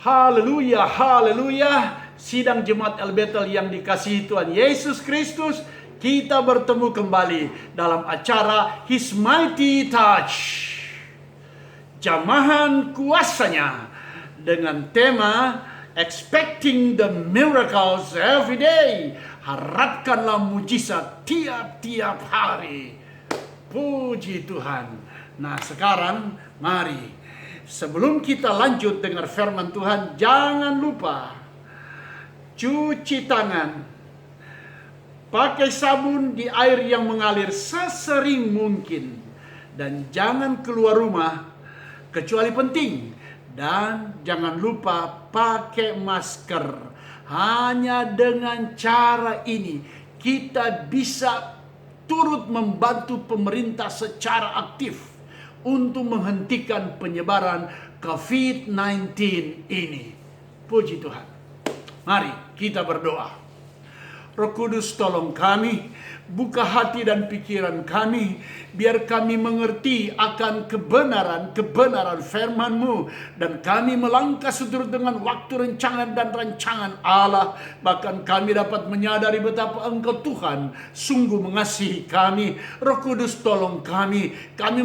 Haleluya, haleluya. Sidang Jemaat El-Betel yang dikasihi Tuhan Yesus Kristus, kita bertemu kembali dalam acara His Mighty Touch, jamahan kuasanya, dengan tema Expecting the Miracles Every Day. Harapkanlah mujizat tiap-tiap hari. Puji Tuhan. Nah, sekarang mari, sebelum kita lanjut dengar firman Tuhan, jangan lupa cuci tangan, pakai sabun di air yang mengalir sesering mungkin, dan jangan keluar rumah kecuali penting, dan jangan lupa pakai masker. Hanya dengan cara ini kita bisa turut membantu pemerintah secara aktif untuk menghentikan penyebaran COVID-19 ini. Puji Tuhan. Mari kita berdoa. Roh Kudus, tolong kami, buka hati dan pikiran kami, biar kami mengerti akan kebenaran firman-Mu, dan kami melangkah seturut dengan waktu rencana dan rancangan Allah. Bahkan kami dapat menyadari betapa Engkau Tuhan sungguh mengasihi kami. Roh Kudus, tolong kami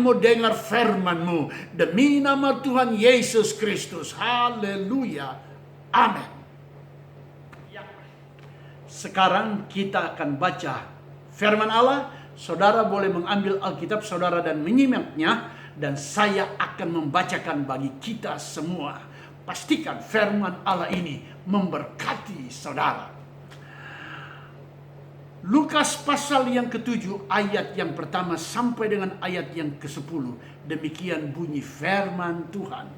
mau dengar firman-Mu demi nama Tuhan Yesus Kristus. Haleluya. Amin. Sekarang kita akan baca firman Allah. Saudara boleh mengambil Alkitab saudara dan menyimaknya, dan saya akan membacakan bagi kita semua. Pastikan firman Allah ini memberkati saudara. Lukas pasal yang ke-7 ayat yang pertama sampai dengan ayat yang ke-10. Demikian bunyi firman Tuhan.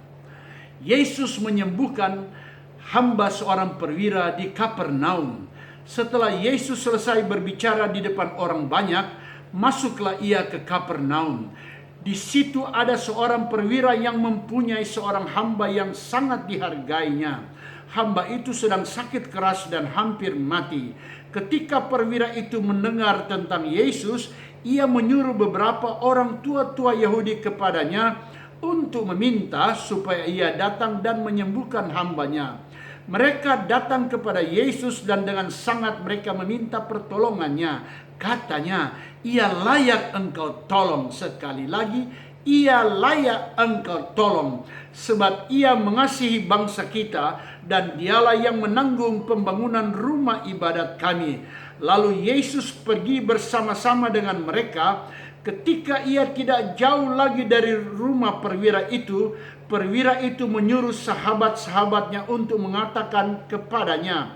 Yesus menyembuhkan hamba seorang perwira di Kapernaum. Setelah Yesus selesai berbicara di depan orang banyak, masuklah ia ke Kapernaum. Di situ ada seorang perwira yang mempunyai seorang hamba yang sangat dihargainya. Hamba itu sedang sakit keras dan hampir mati. Ketika perwira itu mendengar tentang Yesus, ia menyuruh beberapa orang tua-tua Yahudi kepadanya untuk meminta supaya ia datang dan menyembuhkan hambanya. Mereka datang kepada Yesus dan dengan sangat mereka meminta pertolongannya. Katanya, ia layak engkau tolong. Sekali lagi, ia layak engkau tolong. Sebab ia mengasihi bangsa kita, dan dialah yang menanggung pembangunan rumah ibadat kami. Lalu Yesus pergi bersama-sama dengan mereka. Ketika ia tidak jauh lagi dari rumah perwira itu menyuruh sahabat-sahabatnya untuk mengatakan kepadanya,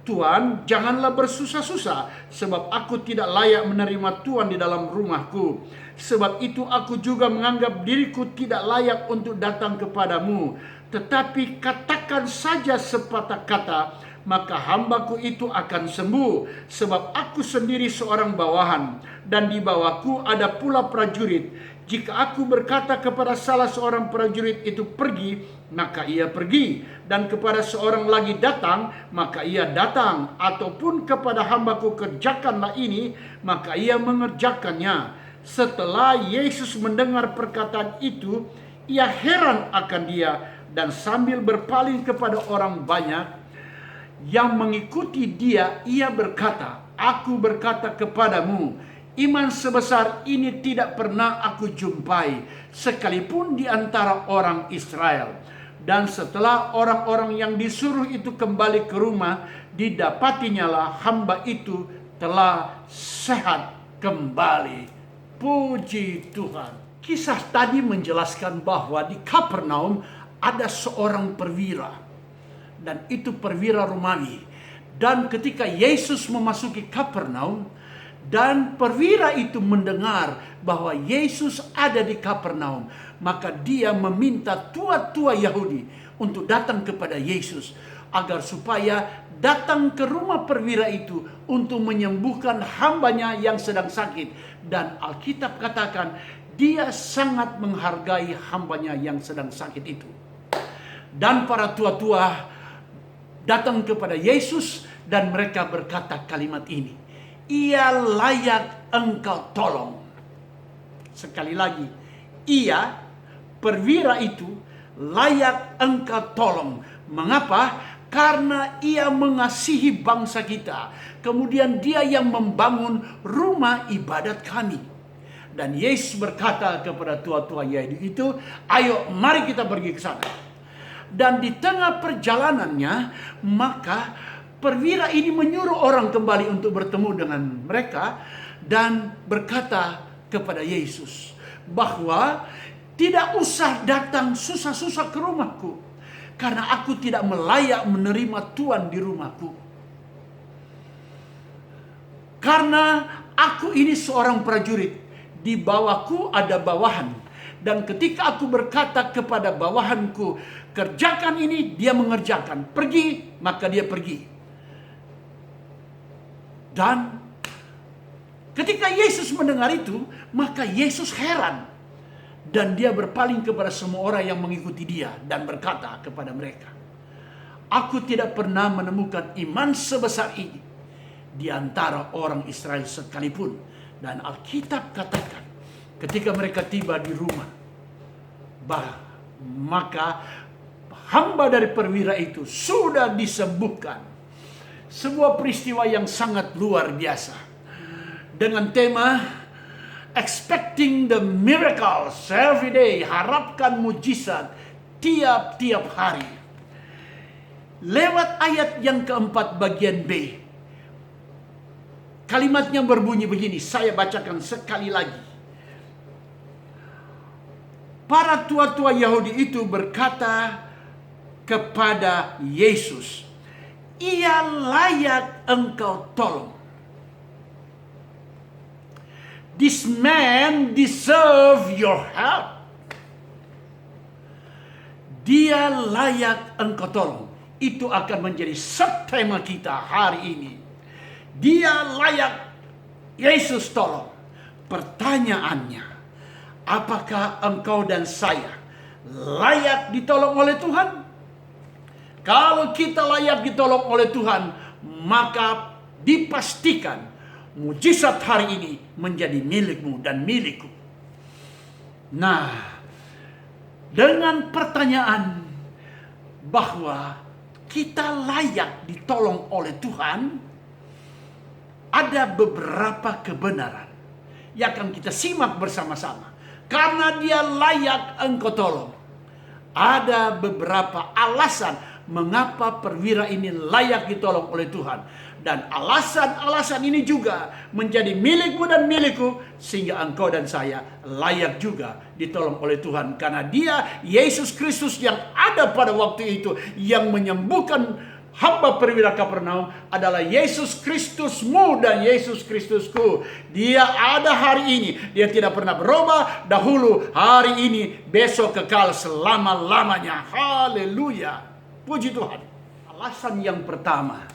"Tuan, janganlah bersusah-susah, sebab aku tidak layak menerima Tuan di dalam rumahku. Sebab itu aku juga menganggap diriku tidak layak untuk datang kepadamu. Tetapi katakan saja sepatah kata, maka hambaku itu akan sembuh. Sebab aku sendiri seorang bawahan, dan di bawahku ada pula prajurit. Jika aku berkata kepada salah seorang prajurit itu pergi, maka ia pergi. Dan kepada seorang lagi datang, maka ia datang. Ataupun kepada hambaku kerjakanlah ini, maka ia mengerjakannya." Setelah Yesus mendengar perkataan itu, ia heran akan dia, dan sambil berpaling kepada orang banyak yang mengikuti dia, ia berkata, "Aku berkata kepadamu, iman sebesar ini tidak pernah aku jumpai, sekalipun di antara orang Israel." Dan setelah orang-orang yang disuruh itu kembali ke rumah, didapatinya hamba itu telah sehat kembali. Puji Tuhan. Kisah tadi menjelaskan bahwa di Kapernaum ada seorang perwira, dan itu perwira Romawi. Dan ketika Yesus memasuki Kapernaum, dan perwira itu mendengar bahwa Yesus ada di Kapernaum, maka dia meminta tua-tua Yahudi untuk datang kepada Yesus, agar supaya datang ke rumah perwira itu untuk menyembuhkan hambanya yang sedang sakit. Dan Alkitab katakan dia sangat menghargai hambanya yang sedang sakit itu. Dan para tua-tua datang kepada Yesus dan mereka berkata kalimat ini, "Ia layak engkau tolong." Sekali lagi, ia, perwira itu, layak engkau tolong. Mengapa? Karena ia mengasihi bangsa kita. Kemudian dia yang membangun rumah ibadat kami. Dan Yesus berkata kepada tua-tua Yahudi itu, ayo mari kita pergi ke sana. Dan di tengah perjalanannya, maka perwira ini menyuruh orang kembali untuk bertemu dengan mereka. Dan berkata kepada Yesus bahwa tidak usah datang susah-susah ke rumahku, karena aku tidak melayak menerima Tuhan di rumahku. Karena aku ini seorang prajurit, di bawahku ada bawahan. Dan ketika aku berkata kepada bawahanku, kerjakan ini, dia mengerjakan. Pergi, maka dia pergi. Dan ketika Yesus mendengar itu, maka Yesus heran. Dan dia berpaling kepada semua orang yang mengikuti dia dan berkata kepada mereka, aku tidak pernah menemukan iman sebesar ini di antara orang Israel sekalipun. Dan Alkitab katakan, ketika mereka tiba di rumah, maka hamba dari perwira itu sudah disembuhkan. Sebuah peristiwa yang sangat luar biasa. Dengan tema expecting the miracles every day, harapkan mujizat tiap-tiap hari. Lewat ayat yang keempat bagian B, kalimatnya berbunyi begini, saya bacakan sekali lagi. Para tua-tua Yahudi itu berkata kepada Yesus, ia layak engkau tolong. This man deserve your help. Dia layak engkau tolong. Itu akan menjadi subtema kita hari ini. Dia layak Yesus tolong. Pertanyaannya, apakah engkau dan saya layak ditolong oleh Tuhan? Kalau kita layak ditolong oleh Tuhan, maka dipastikan mujizat hari ini menjadi milikmu dan milikku. Nah, dengan pertanyaan bahwa kita layak ditolong oleh Tuhan, ada beberapa kebenaran yang akan kita simak bersama-sama. Karena dia layak engkau tolong, ada beberapa alasan mengapa perwira ini layak ditolong oleh Tuhan. Dan alasan-alasan ini juga menjadi milikmu dan milikku, sehingga engkau dan saya layak juga ditolong oleh Tuhan. Karena dia, Yesus Kristus yang ada pada waktu itu, yang menyembuhkan hamba perwira Kapernaum adalah Yesus Kristusmu dan Yesus Kristusku. Dia ada hari ini. Dia tidak pernah berubah. Dahulu, hari ini, besok kekal selama-lamanya. Haleluya. Puji Tuhan. Alasan yang pertama,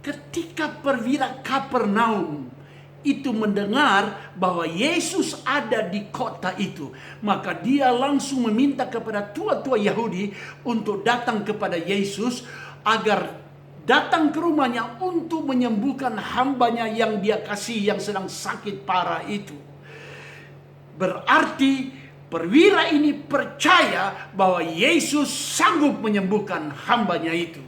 ketika perwira Kapernaum itu mendengar bahwa Yesus ada di kota itu, maka dia langsung meminta kepada tua-tua Yahudi untuk datang kepada Yesus, agar datang ke rumahnya untuk menyembuhkan hambanya yang dia kasih yang sedang sakit parah itu. Berarti perwira ini percaya bahwa Yesus sanggup menyembuhkan hambanya itu.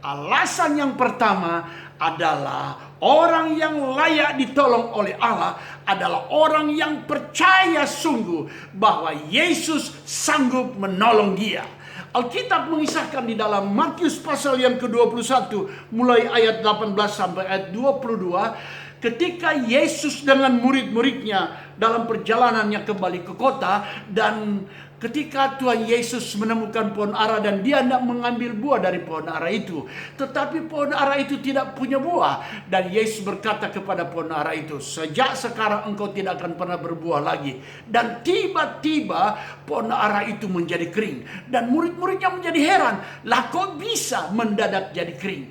Alasan yang pertama adalah orang yang layak ditolong oleh Allah adalah orang yang percaya sungguh bahwa Yesus sanggup menolong dia. Alkitab mengisahkan di dalam Matius pasal yang ke-21 mulai ayat 18 sampai ayat 22, ketika Yesus dengan murid-muridnya dalam perjalanannya kembali ke kota, dan ketika Tuhan Yesus menemukan pohon ara dan dia hendak mengambil buah dari pohon ara itu, tetapi pohon ara itu tidak punya buah, dan Yesus berkata kepada pohon ara itu, sejak sekarang engkau tidak akan pernah berbuah lagi. Dan tiba-tiba pohon ara itu menjadi kering, dan murid-muridnya menjadi heran, lah kok bisa mendadak jadi kering?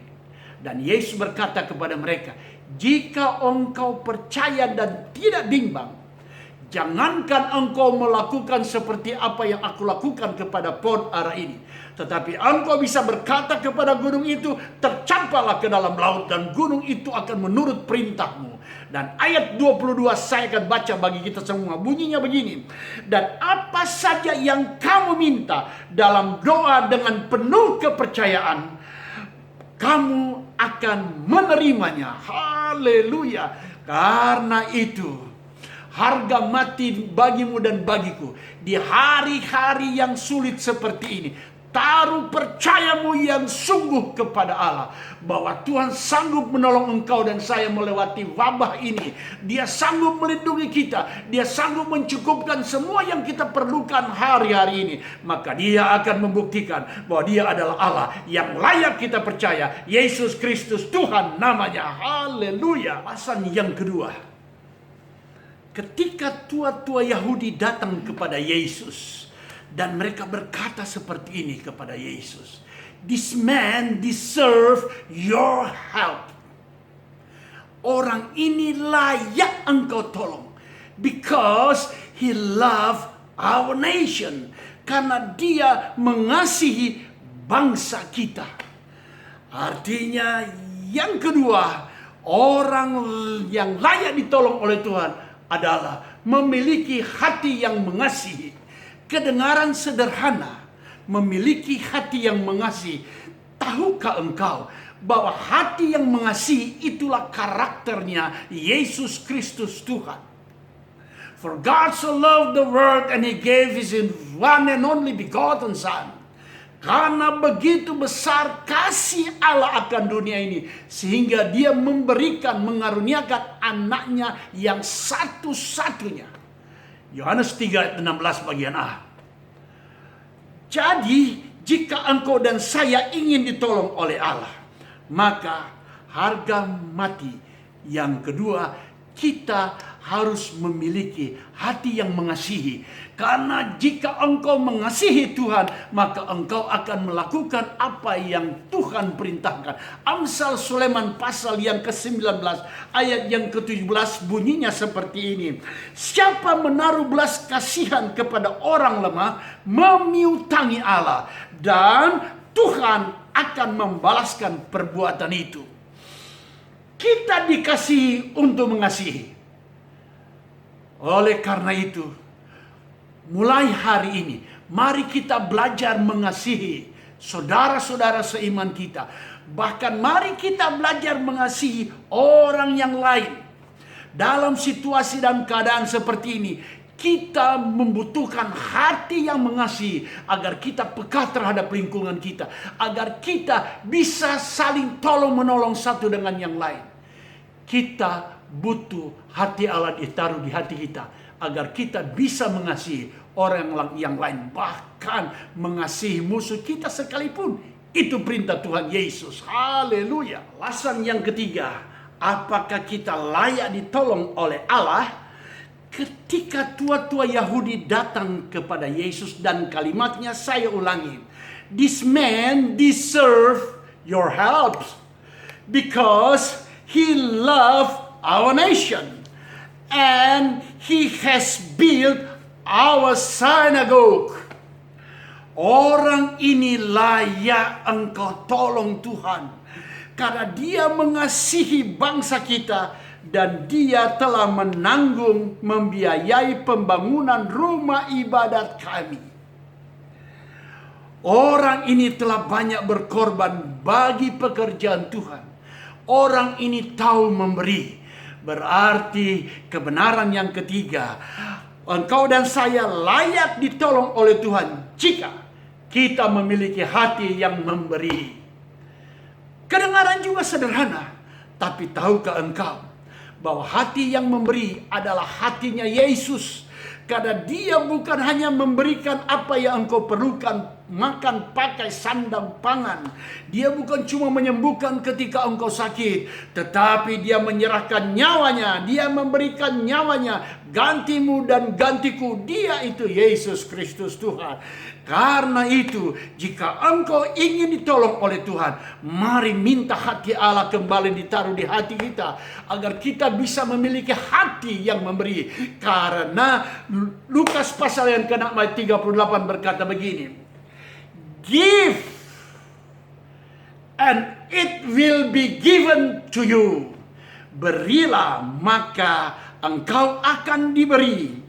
Dan Yesus berkata kepada mereka, jika engkau percaya dan tidak bimbang, Jangankan engkau melakukan seperti apa yang aku lakukan kepada pohon ara ini, tetapi engkau bisa berkata kepada gunung itu, tercampaklah ke dalam laut, dan gunung itu akan menurut perintahmu. Dan ayat 22 saya akan baca bagi kita semua. Bunyinya begini. Dan apa saja yang kamu minta dalam doa dengan penuh kepercayaan, kamu akan menerimanya. Haleluya. Karena itu, harga mati bagimu dan bagiku di hari-hari yang sulit seperti ini. Taruh percayamu yang sungguh kepada Allah, bahwa Tuhan sanggup menolong engkau dan saya melewati wabah ini. Dia sanggup melindungi kita. Dia sanggup mencukupkan semua yang kita perlukan hari-hari ini. Maka Dia akan membuktikan bahwa Dia adalah Allah yang layak kita percaya. Yesus Kristus Tuhan namanya. Haleluya. Alasan yang kedua, ketika tua-tua Yahudi datang kepada Yesus dan mereka berkata seperti ini kepada Yesus, "This man deserve your help." Orang ini layak engkau tolong because he love our nation. Karena dia mengasihi bangsa kita. Artinya yang kedua, orang yang layak ditolong oleh Tuhan adalah memiliki hati yang mengasihi. Kedengaran sederhana, memiliki hati yang mengasihi. Tahukah engkau bahwa hati yang mengasihi itulah karakternya Yesus Kristus Tuhan? For God so loved the world and He gave His one and only begotten Son. Karena begitu besar kasih Allah akan dunia ini, sehingga Dia memberikan, mengaruniakan anaknya yang satu-satunya. Yohanes 3 ayat 16 bagian A. Jadi, jika engkau dan saya ingin ditolong oleh Allah, maka harga mati yang kedua, kita harus memiliki hati yang mengasihi. Karena jika engkau mengasihi Tuhan, maka engkau akan melakukan apa yang Tuhan perintahkan. Amsal Sulaiman pasal yang ke-19 ayat yang ke-17 bunyinya seperti ini. Siapa menaruh belas kasihan kepada orang lemah, memiutangi Allah, dan Tuhan akan membalaskan perbuatan itu. Kita dikasihi untuk mengasihi. Oleh karena itu, mulai hari ini, mari kita belajar mengasihi saudara-saudara seiman kita. Bahkan mari kita belajar mengasihi orang yang lain. Dalam situasi dan keadaan seperti ini, kita membutuhkan hati yang mengasihi agar kita peka terhadap lingkungan kita, agar kita bisa saling tolong-menolong satu dengan yang lain. Kita butuh hati Allah ditaruh di hati kita agar kita bisa mengasihi orang yang lain, bahkan mengasihi musuh kita sekalipun. Itu perintah Tuhan Yesus. Haleluya. Alasan yang ketiga, apakah kita layak ditolong oleh Allah? Ketika tua-tua Yahudi datang kepada Yesus dan kalimatnya saya ulangi, "This man deserve your help because he loved our nation and he has built our synagogue." Orang ini layak engkau tolong Tuhan, karena dia mengasihi bangsa kita dan dia telah menanggung membiayai pembangunan rumah ibadat kami. Orang ini telah banyak berkorban bagi pekerjaan Tuhan. Orang ini tahu memberi. Berarti kebenaran yang ketiga, engkau dan saya layak ditolong oleh Tuhan jika kita memiliki hati yang memberi. Kedengaran juga sederhana, tapi tahukah engkau bahwa hati yang memberi adalah hatinya Yesus? Karena dia bukan hanya memberikan apa yang engkau perlukan, makan pakai sandang pangan. Dia bukan cuma menyembuhkan ketika engkau sakit, tetapi dia menyerahkan nyawanya, dia memberikan nyawanya, gantimu dan gantiku. Dia itu Yesus Kristus Tuhan. Karena itu, jika engkau ingin ditolong oleh Tuhan, mari minta hati Allah kembali ditaruh di hati kita, agar kita bisa memiliki hati yang memberi. Karena Lukas pasal yang ke-6 ayat 38 berkata begini, "Give and it will be given to you." Berilah, maka engkau akan diberi.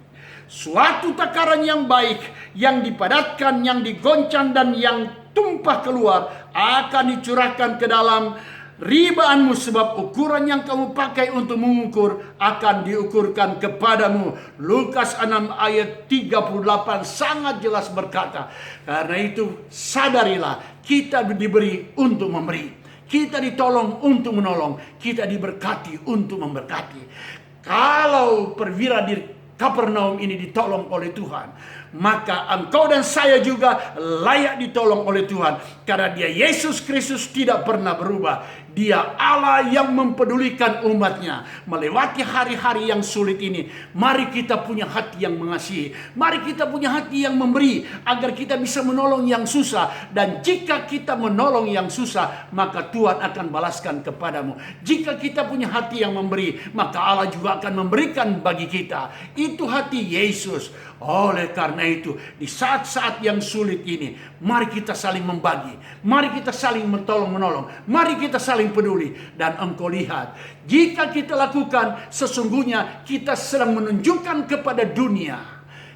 Suatu takaran yang baik, yang dipadatkan, yang digoncang, dan yang tumpah keluar akan dicurahkan ke dalam ribaanmu, sebab ukuran yang kamu pakai untuk mengukur akan diukurkan kepadamu. Lukas 6 ayat 38 sangat jelas berkata, karena itu sadarilah, kita diberi untuk memberi, kita ditolong untuk menolong, kita diberkati untuk memberkati. Kalau perwira di Kapernaum ini ditolong oleh Tuhan, maka engkau dan saya juga layak ditolong oleh Tuhan. Karena dia Yesus Kristus tidak pernah berubah. Dia Allah yang mempedulikan umatnya melewati hari-hari yang sulit ini. Mari kita punya hati yang mengasihi. Mari kita punya hati yang memberi, agar kita bisa menolong yang susah. Dan jika kita menolong yang susah, maka Tuhan akan balaskan kepadamu. Jika kita punya hati yang memberi, maka Allah juga akan memberikan bagi kita. Itu hati Yesus. Oleh karena itu, di saat-saat yang sulit ini, mari kita saling membagi, mari kita saling menolong, mari kita saling peduli. Dan engkau lihat, jika kita lakukan, sesungguhnya kita sedang menunjukkan kepada dunia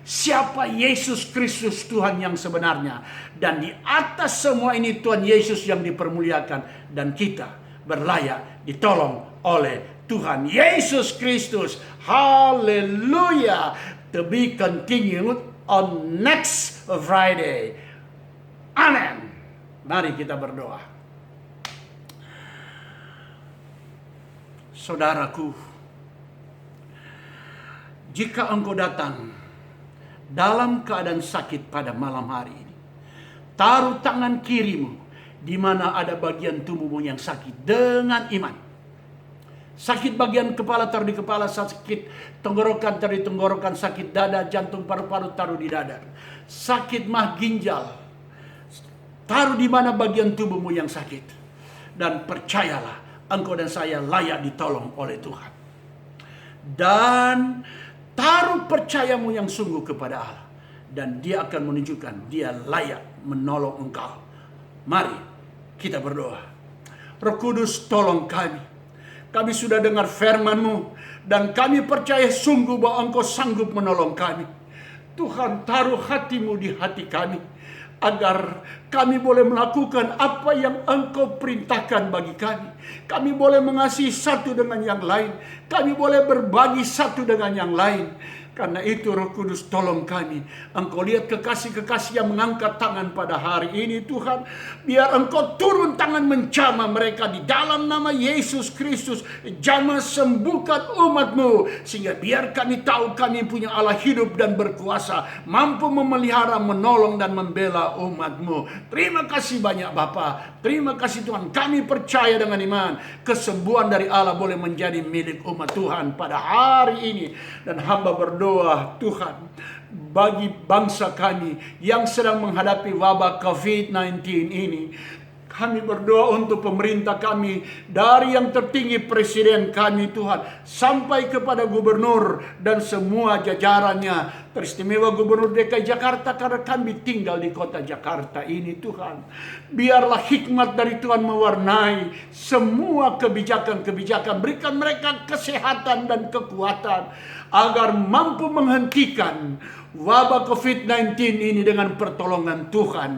siapa Yesus Kristus Tuhan yang sebenarnya. Dan di atas semua ini Tuhan Yesus yang dipermuliakan, dan kita berlayak ditolong oleh Tuhan Yesus Kristus. Haleluya. To be continued on next Friday. Amen. Mari kita berdoa. Saudaraku, jika engkau datang dalam keadaan sakit pada malam hari ini, taruh tangan kirimu di mana ada bagian tubuhmu yang sakit dengan iman. Sakit bagian kepala taruh di kepala, sakit tenggorokan taruh di tenggorokan, sakit dada, jantung, paru-paru taruh di dada. Sakit mah ginjal taruh di mana bagian tubuhmu yang sakit. Dan percayalah, engkau dan saya layak ditolong oleh Tuhan. Dan taruh percayamu yang sungguh kepada Allah, dan Dia akan menunjukkan Dia layak menolong engkau. Mari kita berdoa. Roh Kudus, tolong kami. Kami sudah dengar firman-Mu, dan kami percaya sungguh bahwa Engkau sanggup menolong kami. Tuhan, taruh hati-Mu di hati kami, agar kami boleh melakukan apa yang Engkau perintahkan bagi kami. Kami boleh mengasihi satu dengan yang lain. Kami boleh berbagi satu dengan yang lain. Karena itu Roh Kudus, tolong kami. Engkau lihat kekasih-kekasih yang mengangkat tangan pada hari ini, Tuhan. Biar Engkau turun tangan menjamah mereka di dalam nama Yesus Kristus. Jamah, sembuhkan umat-Mu, sehingga biar kami tahu kami punya Allah hidup dan berkuasa, mampu memelihara, menolong, dan membela umat-Mu. Terima kasih banyak Bapa. Terima kasih Tuhan. Kami percaya dengan iman, kesembuhan dari Allah boleh menjadi milik umat Tuhan pada hari ini. Dan hamba berdoa, Tuhan, bagi bangsa kami yang sedang menghadapi wabah COVID-19 ini, kami berdoa untuk pemerintah kami, dari yang tertinggi presiden kami Tuhan, sampai kepada gubernur dan semua jajarannya, teristimewa Gubernur DKI Jakarta, karena kami tinggal di kota Jakarta ini Tuhan. Biarlah hikmat dari Tuhan mewarnai semua kebijakan-kebijakan. Berikan mereka kesehatan dan kekuatan, agar mampu menghentikan wabah COVID-19 ini dengan pertolongan Tuhan.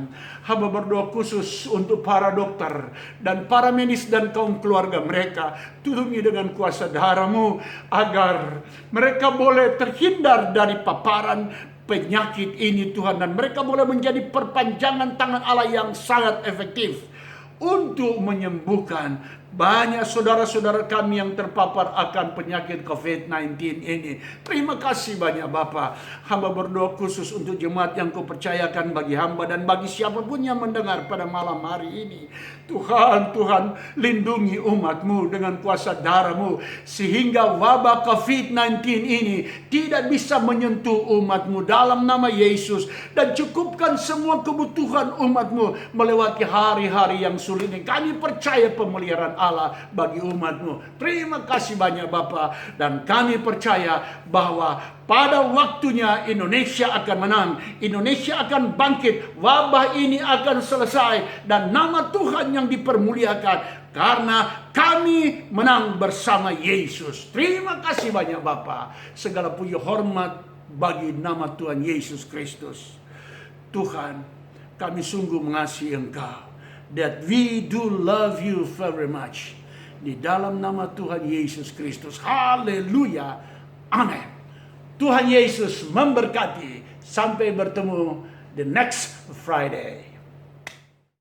Hamba berdoa khusus untuk para dokter dan para medis dan kaum keluarga mereka. Tulungi dengan kuasa darah-Mu, agar mereka boleh terhindar dari paparan penyakit ini Tuhan. Dan mereka boleh menjadi perpanjangan tangan Allah yang sangat efektif untuk menyembuhkan Banyak saudara-saudara kami yang terpapar akan penyakit COVID-19 ini. Terima kasih banyak Bapa. Hamba berdoa khusus untuk jemaat yang Kau percayakan bagi hamba dan bagi siapapun yang mendengar pada malam hari ini. Tuhan, lindungi umat-Mu dengan kuasa darah-Mu, sehingga wabah COVID-19 ini tidak bisa menyentuh umat-Mu dalam nama Yesus. Dan cukupkan semua kebutuhan umat-Mu melewati hari-hari yang sulit ini. Kami percaya pemeliharaan Allah bagi umat-Mu. Terima kasih banyak Bapa. Dan kami percaya bahwa pada waktunya Indonesia akan menang. Indonesia akan bangkit. Wabah ini akan selesai. Dan nama Tuhan yang dipermuliakan. Karena kami menang bersama Yesus. Terima kasih banyak Bapa. Segala puji hormat bagi nama Tuhan Yesus Kristus. Tuhan, kami sungguh mengasihi Engkau. That we do love you very much. Di dalam nama Tuhan Yesus Kristus. Haleluya. Amin. Tuhan Yesus memberkati. Sampai bertemu the next Friday.